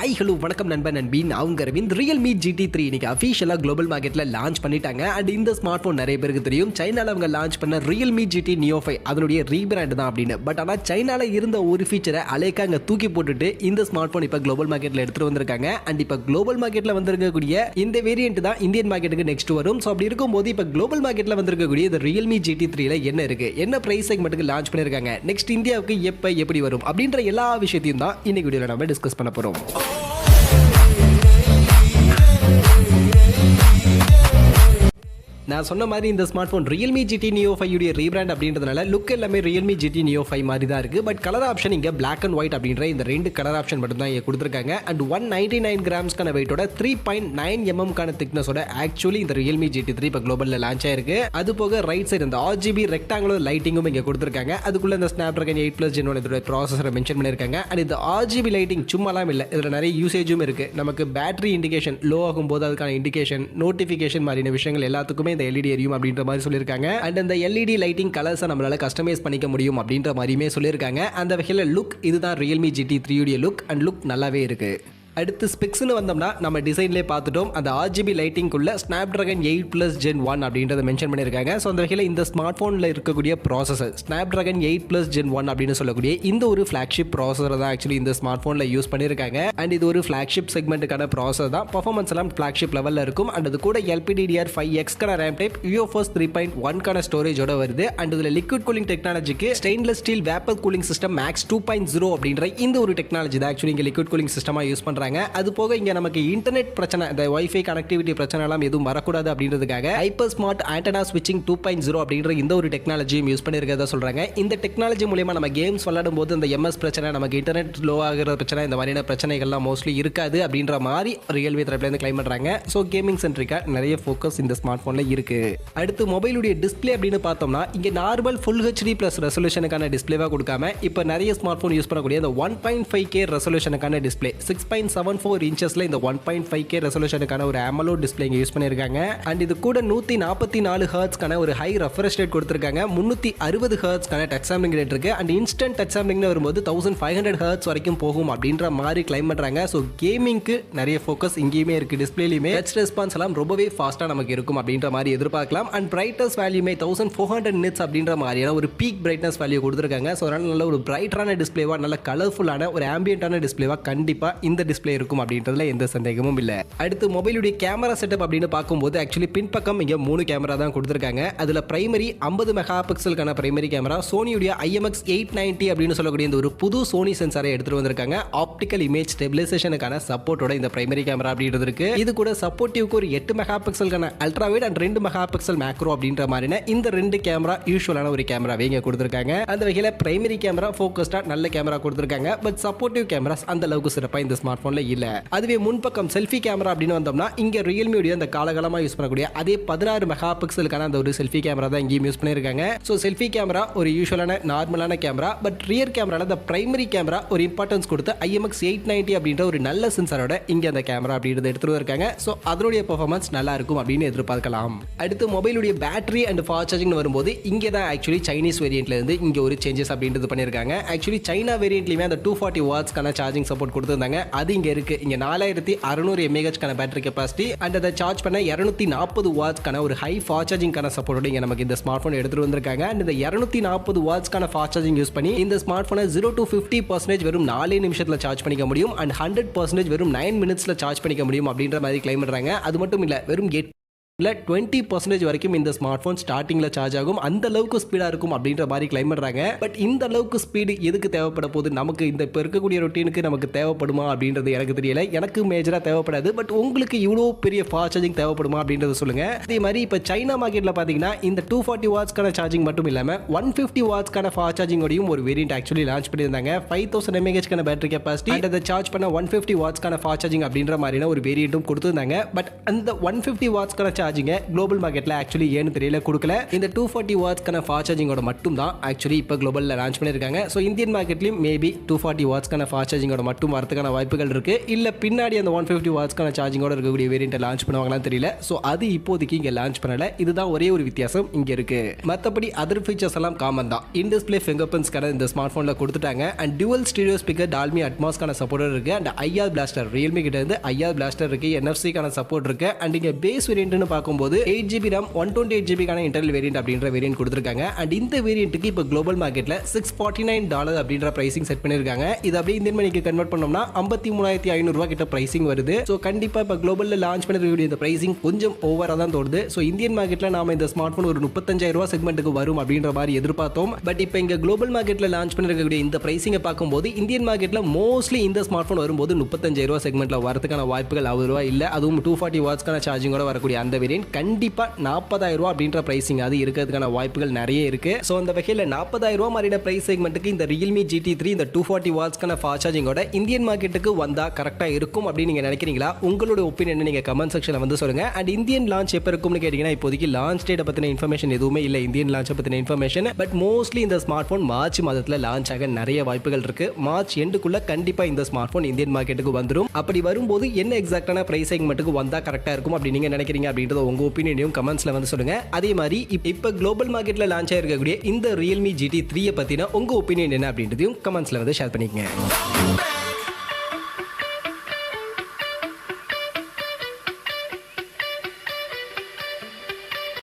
Hi hello வணக்கம் நண்பன் நண்பி நான் உங்க அரவிந்த். Realme GT3 இன்னைக்கு அஃபிஷியலாக குளோபல் மார்க்கெட்டில் லான்ச் பண்ணிட்டாங்க. அண்ட் இந்த ஸ்மார்ட் ஃபோன் நிறைய பேருக்கு தெரியும். சைனாவில் அவங்க லான்ச் பண்ண Realme GT Neo 5 அதனுடைய ரீபிராண்ட் தான் அப்படின்னு. பட் ஆனால் சைனாவில் இருந்த ஒரு ஃபீச்சரை அலேக்கா அங்கே தூக்கி போட்டுட்டு இந்த ஸ்மார்ட் ஃபோன் இப்போ குளோபல் மார்க்கெட்டில் எடுத்துகிட்டு வந்திருக்காங்க. அண்ட் இப்போ குளோபல் மார்க்கெட்டில் வந்திருக்கக்கூடிய இந்த வேரியன்ட் தான் இந்தியன் மார்க்கெட்டுக்கு நெக்ஸ்ட் வரும். ஸோ அப்படி இருக்கும்போது இப்போ குளோபல் மார்க்கெட்டில் வந்திருக்கக்கூடிய இந்த Realme GT3ல என்ன இருக்கு, என்ன பிரைஸ் செக்மெண்ட்டுக்கு லான்ச் பண்ணியிருக்காங்க, நெக்ஸ்ட் இந்தியாவுக்கு எப்போ எப்படி வரும் அப்படின்ற எல்லா விஷயத்தையும் தான் இன்னைக்கு வீடியோவில் நம்ம டிஸ்கஸ் பண்ண போகிறோம். நான் சொன்ன மாதிரி இந்த smart phone Realme GT Neo 5 உடைய ரீபிராண்ட் அப்படின்றதுனால லுக் எல்லாமே Realme GT Neo 5 மாதிரி தான் இருக்குது. பட் கலர் ஆப்ஷன் இங்கே பிளாக் அண்ட் ஒயிட் அப்படின்ற இந்த ரெண்டு கலர் ஆப்ஷன் மட்டும் தான் இங்கே கொடுத்துருக்காங்க. அண்ட் 199 கிராம்ஸ்க்கான வெயிட்டோட 3.9 mm திக்னஸோட ஆக்சுவலி இந்த Realme GT3 இப்போ குளோபலில் லான்ச் ஆயிருக்கு. அது போக ரைட் சைடு இந்த RGB ரெக்டாங்குலர் லைட்டிங்கும் இங்கே கொடுத்துருக்காங்க. அதுக்குள்ள இந்த Snapdragon 8+ Gen 1 இதோட ப்ராசஸரை மென்ஷன் பண்ணியிருக்காங்க. அண்ட் இந்த RGB லைட்டிங் சும்மாலாம் இல்லை, இதில் நிறைய யூசேஜும் இருக்குது. நமக்கு பேட்டரி இண்டிகேஷன் லோ ஆகும்போது அதுக்கான இண்டிகேஷன், நோட்டிஃபிகேஷன் மாதிரியான விஷயங்கள் எல்லாத்துக்குமே இந்த LED எரியும் அப்படின்ற மாதிரி சொல்லியிருக்காங்க. அண்ட் அந்த LED லைட்டிங் கலர்ஸை நம்மளால கஸ்டமைஸ் பண்ணிக்க முடியும் அப்படின்ற மாதிரியுமே சொல்லியிருக்காங்க. அந்த வகையில் லுக் இதுதான் Realme GT3 உடைய லுக். அண்ட் லுக் நல்லாவே இருக்கு. அடுத்து ஸ்பெக்ஸ்னு வந்தோம்னா நம்ம டிசைன்லேயே பார்த்துட்டோம். அந்த RGB லைட்டிங்குள்ள Snapdragon 8+ Gen 1 அப்படின்றத மென்ஷன் பண்ணியிருக்காங்க. ஸோ அந்த வகையில் இந்த ஸ்மார்ட் ஃபோனில் இருக்கக்கூடிய ப்ராசஸர் Snapdragon 8+ Gen 1 அப்படின்னு சொல்லக்கூடிய இந்த ஒரு ஃப்ளாக்ஷிப் ப்ராசஸர் தான் ஆக்சுவலி இந்த ஸ்மார்ட் ஃபோனில் யூஸ் பண்ணியிருக்காங்க. அண்ட் இது ஒரு ஃப்ளாக்ஷிப் செக்மெண்ட்டுக்கான ப்ராசஸர் தான். பர்ஃபார்மன்ஸ் எல்லாம் ஃப்ளாக்ஷிப் லெவலில் இருக்கும். அண்ட் அது கூட LPDDR5X ரேம் டைப், UFS 3.1 ஸ்டோரேஜோட வருது. அண்ட் இதில் லிக்விட் கூலிங் டெக்னாலஜிக்கு stainless steel vapour cooling system max 2.0 அப்படின்ற இந்த ஒரு டெக்னாலஜி தான் ஆக்சுவலி இங்கே லிக்விட் கூலிங் சிஸ்டமாக யூஸ் பண்ணுறாங்க. அது போக இங்க நமக்கு இன்டர்நெட் பிரச்சனை, இந்த வைஃபை கனெக்டிவிட்டி பிரச்சனை எல்லாம் எதுவும் வரக்கூடாது அப்படின்றதுக்காக ஹைப்பர் ஸ்மார்ட் ஆண்டனா ஸ்விட்சிங் 2.0 அப்படின்ற இந்த ஒரு டெக்னாலஜியும் யூஸ் பண்ணியிருக்கிறதா சொல்றாங்க. இந்த டெக்னாலஜி மூலமா நம்ம கேம்ஸ் விளையாடும் போது இந்த MS பிரச்சனை, நமக்கு இன்டர்நெட் லோ ஆகிற பிரச்சனை, இந்த மாதிரியான பிரச்சனைகள்லாம் மோஸ்ட்லி இருக்காது அப்படின்ற மாதிரி Realme தரப்புல இருந்து கிளைம் பண்றாங்க. ஸோ கேமிங் சென்ட்ரிக்கா நிறைய ஃபோக்கஸ் இந்த ஸ்மார்ட் போன்ல இருக்கு. அடுத்து மொபைலுடைய டிஸ்பிளே அப்படின்னு பார்த்தோம்னா இங்க நார்மல் Full HD+ ரெசல்யூஷனுக்கான டிஸ்பிளேவா கொடுக்காம இப்போ நிறைய ஸ்மார்ட் போன் யூஸ் பண்ணக்கூடிய இந்த 1.5K ரெசல்யூஷனுக்கான டிஸ்பிளே 6.74 இன்ச்சஸ்ல இந்த 1.5K ரெசல்யூஷனுக்கான ஒரு AMOLED டிஸ்பிளே யூஸ் பண்ணியிருக்காங்க. அண்ட் இது கூட 144 ஹெர்ட்ஸ்க்கான ஒரு ஹை ரெஃப்ரெஷ் ரேட் கொடுத்திருக்காங்க. 360 ஹெர்ட்ஸ்க்கான டச் சாம்பிளிங் ரேட் இருக்கு. அண்ட் இன்ஸ்டன்ட் டச் சாம்பிளிங்னு வரும்போது 1500 ஹெர்ட்ஸ் வரைக்கும் போகும் அப்படின்ற மாதிரி கிளைம் பண்றாங்க. ஸோ கேமிங்க்கு நிறைய ஃபோக்கஸ் இங்கேயுமே இருக்கு. டிஸ்பிளேலையுமே டச் ரெஸ்பான்ஸ் எல்லாம் ரொம்பவே ஃபாஸ்டா நமக்கு இருக்கும் அப்படின்ற மாதிரி எதிர்பார்க்கலாம். அண்ட் பிரைட்னஸ் வேல்யூமே 1400 நிட்ஸ் அப்படின்ற மாதிரியான ஒரு பீக் பிரைட்னஸ் வேல்யூ கொடுத்திருக்காங்க. ஸோ அதனால நல்ல ஒரு பிரைட்டான டிஸ்பிளேவா, நல்ல கலர்ஃபுல்லான ஒரு ஆம்பியன்டான டிஸ்பிளேவா கண்டிப்பா இந்த டிஸ்பிளே இருக்கும் அப்படின்றதுல எந்த சந்தேகமும் இல்லை. அடுத்து மொபைலுடைய கேமரா செட்டப் அப்படின்னு பார்க்கும்போது ஆக்சுவலி பின்பக்கம் இங்கே 3 கேமரா தான் கொடுத்துருக்காங்க. அதில் பிரைமரி 50 மெகா பிக்சலுக்கான பிரைமரி கேமரா, சோனியுடைய IMX 890 அப்படின்னு சொல்லக்கூடிய இந்த ஒரு புது சோனி சென்சாரை எடுத்துட்டு வந்திருக்காங்க. ஆப்டிக்கல் இமேஜ் ஸ்டெபிலைசேஷனுக்கான சப்போர்ட்டோட இந்த பிரைமரி கேமரா அப்படின்றது இருக்கு. இது கூட சப்போர்ட்டிவ்க்கு ஒரு 8 மெகா பிக்சலுக்கான ultra wide and 2 mega pixel macro அப்படின்ற மாதிரின இந்த 2 கேமரா யூஸ்வலான ஒரு கேமராவே இங்கே கொடுத்துருக்காங்க. அந்த வகையில் பிரைமரி கேமரா ஃபோக்கஸ்டா நல்ல கேமரா கொடுத்துருக்காங்க. பட் சப்போர்ட்டிவ் கேமராஸ் அந்த அளவுக்கு சிறப்பாக இந்த ஸ்மார்ட் போன்ல இல்ல. அதுவே முன்பக்கம் செல்ஃபி கேமரா அப்படின்னு வந்தோம்னா இங்க Realme உடைய அந்த காலகாலமா யூஸ் பண்ணக்கூடிய அதே 16 மெகா பிக்சலுக்கான அந்த ஒரு செல்ஃபி கேமரா தான் இங்கேயும் யூஸ் பண்ணியிருக்காங்க. ஸோ செல்ஃபி கேமரா ஒரு யூஸ்வலான நார்மலான கேமரா. பட் ரியர் கேமரால அந்த பிரைமரி கேமரா ஒரு இம்பார்ட்டன்ஸ் கொடுத்து IMX 890 அப்படின்ற ஒரு நல்ல சென்சாரோட இங்க அந்த கேமரா அப்படின்றது எடுத்துட்டு இருக்காங்க. ஸோ அதனுடைய பெர்ஃபார்மன்ஸ் நல்லா இருக்கும் அப்படின்னு எதிர்பார்க்கலாம். அடுத்து மொபைலுடைய பேட்டரி அண்ட் ஃபாஸ்ட் சார்ஜிங் வரும்போது இங்கே தான் ஆக்சுவலி சைனீஸ் வேரியன்ட்ல இருந்து இங்க ஒரு சேஞ்சஸ் அப்படின்றது பண்ணியிருக்காங்க. ஆக்சுவலி சைனா வேரியன்ட்லயுமே அந்த 240 வாட்ஸ்க்கான சார்ஜிங் சப்போர்ட் கொடுத்திருந்தாங்க. அது இங்க இருக்கு. இங்க 4600 mAh பேட்டரி கெபாசிட்டி அண்ட் அதை சார்ஜ் பண்ண 240 வாட்ஸ்க்கான ஒரு ஹை ஃபாஸ்ட் சார்ஜிங்கான சப்போர்ட்டோட இங்க நமக்கு இந்த ஸ்மார்ட் போன் எடுத்துட்டு வந்திருக்காங்க. அண்ட் இந்த 240 வாட்ஸ்க்கான ஃபாஸ்ட் சார்ஜிங் யூஸ் பண்ணி இந்த ஸ்மார்ட் போனை 0 to 50% வெறும் 4 நிமிஷத்துல சார்ஜ் பண்ணிக்க முடியும். அண்ட் 100% வெறும் 9 மினிட்ஸ்ல சார்ஜ் பண்ணிக்க முடியும் அப்படின்ற மாதிரி கிளைம் பண்றாங்க. அது மட்டும் இல்ல, வெறும் 20% வரைக்கும் இந்த ஸ்மார்ட் போன் ஸ்டார்டிங்ல சார்ஜ் ஆகும். அந்த அளவுக்கு ஸ்பீடா இருக்கும் அப்படின்ற மாதிரி கிளைம் பண்றாங்க. பட் இந்த அளவுக்கு ஸ்பீடு எதுக்கு தேவைப்பட போகுது, நமக்கு இந்த இப்போ இருக்கக்கூடிய ரொட்டீனுக்கு நமக்கு தேவைப்படுமா அப்படின்றது எனக்கு தெரியல. எனக்கு மேஜரா தேவைப்படாது. பட் உங்களுக்கு இவ்வளோ பெரிய ஃபாஸ்ட் சார்ஜிங் தேவைப்படுமா அப்படின்றத சொல்லுங்க. அதே மாதிரி இப்போ சைனா மார்க்கெட்ல பாத்தீங்கன்னா இந்த 240 வாட்ஸ்க்கான சார்ஜிங் மட்டும் இல்லாம 150 வாட்ஸ்க்கான ஃபாஸ்ட் சார்ஜிங்கோடையும் ஒரு வேரியன்ட் ஆக்சுவலி லான்ச் பண்ணியிருந்தாங்க. 5000 mAh பேட்டரி கெபாசிட்டி அண்ட் அதை சார்ஜ் பண்ண 150 வாட்ஸ்க்கான ஃபாஸ்ட் சார்ஜிங் அப்படின்ற மாதிரியான ஒரு வேரியன்ட்டும் கொடுத்திருந்தாங்க. பட் அந்த 150 வாட்ஸ்க்கான சார்ஜிங் குளோபல் மார்க்கெட்ல ஆக்சுவலி ஏன்னு தெரியல கொடுக்கல. இந்த 240 வாட்ஸ்க்கான ஃபாஸ்ட் சார்ஜிங்கோட மட்டும் தான் ஆக்சுவலி இப்போ குளோபல்ல லான்ச் பண்ணிருக்காங்க. ஸோ இந்தியன் மார்க்கெட்லயும் மேபி 240 வாட்ஸ்க்கான ஃபாஸ்ட் சார்ஜிங்கோட மட்டும் வரதுக்கான வாய்ப்புகள் இருக்கு. இல்ல பின்னாடி அந்த 150 வாட்ஸ்க்கான சார்ஜிங்கோட இருக்கக்கூடிய வேரியன்ட் லான்ச் பண்ணுவாங்களான்னு தெரியல. ஸோ அது இப்போதைக்கு இங்க லான்ச் பண்ணல. இதுதான் ஒரே ஒரு வித்தியாசம் இங்க இருக்கு. மற்றபடி அதர் ஃபீச்சர்ஸ் எல்லாம் காமன் தான். இன் டிஸ்பிளே ஃபிங்கர் பிரிண்ட்ஸ்க்கான இந்த ஸ்மார்ட் போன்ல கொடுத்துட்டாங்க. And dual stereo speaker Dolby அட்மாஸ்க்கான சப்போர்ட் இருக்கு. அண்ட் ஐஆர் பிளாஸ்டர் ரியல்மி கிட்ட இருந்து ஐஆர் பிளாஸ்டர் இருக்கு. என்எஃப்சிக்கான சப்போர்ட் இருக்கு. அண்ட் இங்க பேஸ் வேரியன்ட்னு பார்க்கும்போது 8GB RAM 128GB internal variant அப்படின்ற வேரியன்ட் கொடுத்துருக்காங்க. அண்ட் இந்த வேரியன்ட்டுக்கு இப்போ குளோபல் மார்க்கெட்ல $649 அப்படின்ற பிரைசிங் செட் பண்ணிருக்காங்க. இது அப்படியே இந்தியன் மணிக்கு கன்வெர்ட் பண்ணோம்னா 53,500 கிட்ட பிரைசிங் வருது. ஸோ கண்டிப்பா இப்போ குளோபல்ல லான்ச் பண்ணிருக்கக்கூடிய இந்த பிரைசிங் கொஞ்சம் ஓவரா தான் தோணுது. ஸோ இந்தியன் மார்க்கெட்ல நாம இந்த ஸ்மார்ட் போன் ஒரு 35,000 செக்மெண்ட்டுக்கு வரும் அப்படின்ற மாதிரி எதிர்பார்த்தோம். பட் இப்போ இங்க குளோபல் மார்க்கெட்ல லான்ச் பண்ணிருக்கக்கூடிய இந்த பிரைசிங்கை பார்க்கும்போது இந்தியன் மார்க்கெட்ல மோஸ்ட்லி இந்த ஸ்மார்ட் போன் வரும்போது 35,000 செக்மெண்ட்ல வரதுக்கான வாய்ப்புகள் அவ்வளவா இல்ல. அதுவும் 240 வாட்ஸ்க்கான சார்ஜிங்கோட வரக்கூடிய அந்த வேரியன்ட் கண்டிப்பா 40,000 அப்படின்ற பிரைசிங் அது இருக்கிறதுக்கான வாய்ப்புகள் நிறைய இருக்கு. ஸோ அந்த வகையில் 40,000 மாதிரியான பிரைஸ் செக்மெண்ட்டுக்கு இந்த Realme GT3 இந்த 240 வாட்ஸ்க்கான ஃபாஸ்ட் சார்ஜிங்கோட இந்தியன் மார்க்கெட்டுக்கு வந்தா கரெக்டா இருக்கும் அப்படின்னு நீங்க நினைக்கிறீங்களா? உங்களோட ஒப்பீனியன் நீங்க கமெண்ட் செக்ஷன்ல வந்து சொல்லுங்க. அண்ட் இந்தியன் லான்ச் எப்ப இருக்கும்னு கேட்டீங்கன்னா இப்போதைக்கு லான்ச் டேட் பத்தின இன்ஃபர்மேஷன் எதுவுமே இல்ல. இந்தியன் லான்ச் பத்தின இன்ஃபர்மேஷன் பட் மோஸ்ட்லி இந்த ஸ்மார்ட் போன் மார்ச் மாதத்துல லான்ச் ஆக நிறைய வாய்ப்புகள் இருக்கு. மார்ச் எண்டுக்குள்ள கண்டிப்பா இந்த ஸ்மார்ட் போன் இந்தியன் மார்க்கெட்டுக்கு வந்துடும். அப்படி வரும்போது என்ன எக்ஸாக்டான பிரைஸ் செக்மெண்ட்டுக்கு வந்தா கரெக்டா இருக்கும் அப்படின்னு நீங்க நினைக்கிறீங்க அப்படின்றத உங்க ஒப்பீனியனையும் கமெண்ட்ஸ்ல வந்து சொல்லுங்க. அதே மாதிரி இப்ப குளோபல் மார்க்கெட்ல லான்ச் ஆயிருக்கக்கூடிய இந்த Realme GT3 பத்தின உங்க ஒப்பீனியன் என்ன அப்படின்றதையும் கமெண்ட்ஸ்ல வந்து ஷேர் பண்ணிக்கங்க.